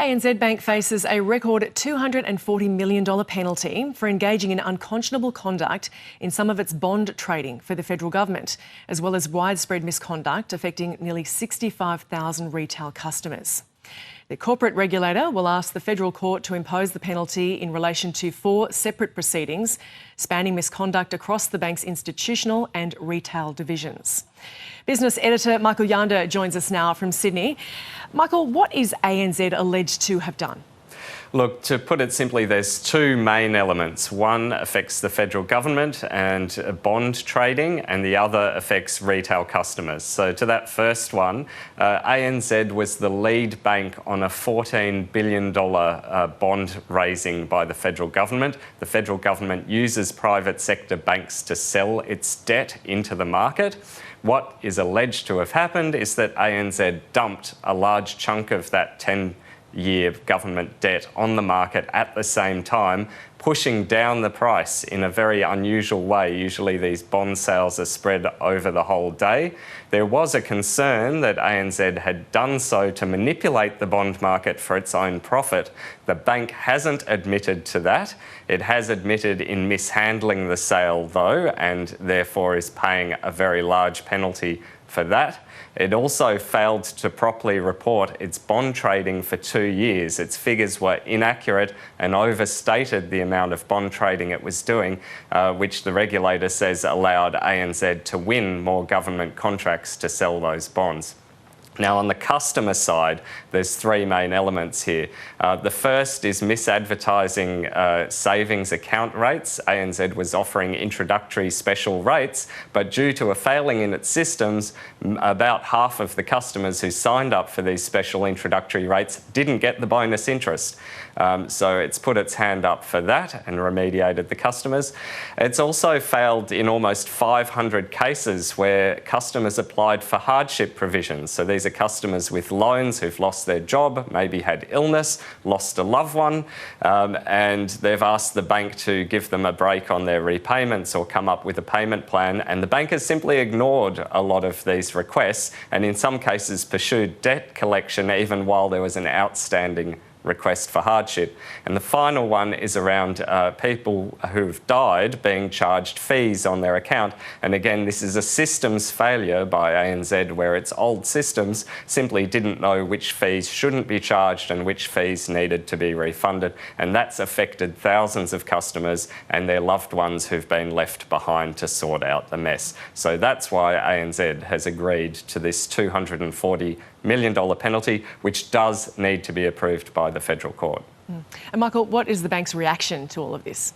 ANZ Bank faces a record $240 million penalty for engaging in unconscionable conduct in some of its bond trading for the federal government, as well as widespread misconduct affecting nearly 65,000 retail customers. The corporate regulator will ask the federal court to impose the penalty in relation to 4 separate proceedings spanning misconduct across the bank's institutional and retail divisions. Business editor Michael Yander joins us now from Sydney. Michael, what is ANZ alleged to have done? Look, to put it simply, there's 2 main elements. One affects the federal government and bond trading, and the other affects retail customers. So to that first one, ANZ was the lead bank on a $14 billion bond raising by the federal government. The federal government uses private sector banks to sell its debt into the market. What is alleged to have happened is that ANZ dumped a large chunk of that 10-year government debt on the market at the same time, pushing down the price in a very unusual way. Usually these bond sales are spread over the whole day. There was a concern that ANZ had done so to manipulate the bond market for its own profit. The bank hasn't admitted to that. It has admitted in mishandling the sale though, and therefore is paying a very large penalty for that. It also failed to properly report its bond trading for 2 years. Its figures were inaccurate and overstated the amount of bond trading it was doing, which the regulator says allowed ANZ to win more government contracts to sell those bonds. Now, on the customer side, there's 3 main elements here. The first is misadvertising savings account rates. ANZ was offering introductory special rates, but due to a failing in its systems, about half of the customers who signed up for these special introductory rates didn't get the bonus interest. So it's put its hand up for that and remediated the customers. It's also failed in almost 500 cases where customers applied for hardship provisions. So these are customers with loans who've lost their job, maybe had illness, lost a loved one, and they've asked the bank to give them a break on their repayments or come up with a payment plan, and the bank has simply ignored a lot of these requests and in some cases pursued debt collection even while there was an outstanding request for hardship. And the final one is around people who've died being charged fees on their account. And again, this is a systems failure by ANZ where its old systems simply didn't know which fees shouldn't be charged and which fees needed to be refunded. And that's affected thousands of customers and their loved ones who've been left behind to sort out the mess. So that's why ANZ has agreed to this $240 million penalty, which does need to be approved by the federal court. And Michael, what is the bank's reaction to all of this?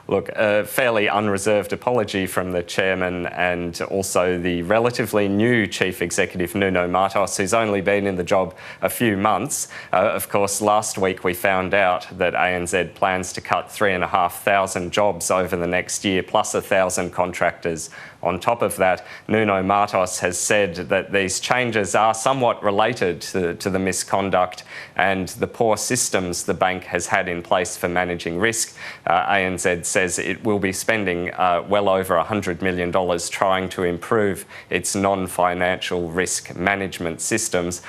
Look, a fairly unreserved apology from the chairman and also the relatively new chief executive, Nuno Matos, who's only been in the job a few months. Of course, last week we found out that ANZ plans to cut 3,500 jobs over the next year, plus 1,000 contractors. On top of that, Nuno Matos has said that these changes are somewhat related to the misconduct and the poor systems the bank has had in place for managing risk. ANZ says it will be spending well over $100 million trying to improve its non-financial risk management systems.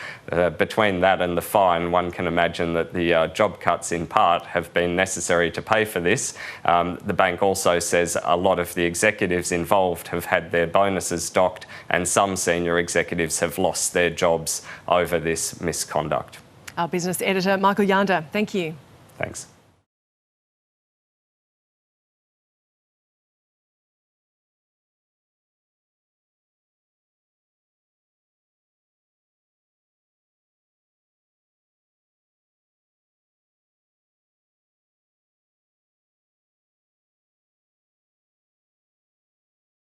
Between that and the fine, one can imagine that the job cuts in part have been necessary to pay for this. The bank also says a lot of the executives involved have had their bonuses docked and some senior executives have lost their jobs over this misconduct. Our business editor, Michael Yander, thank you. Thanks.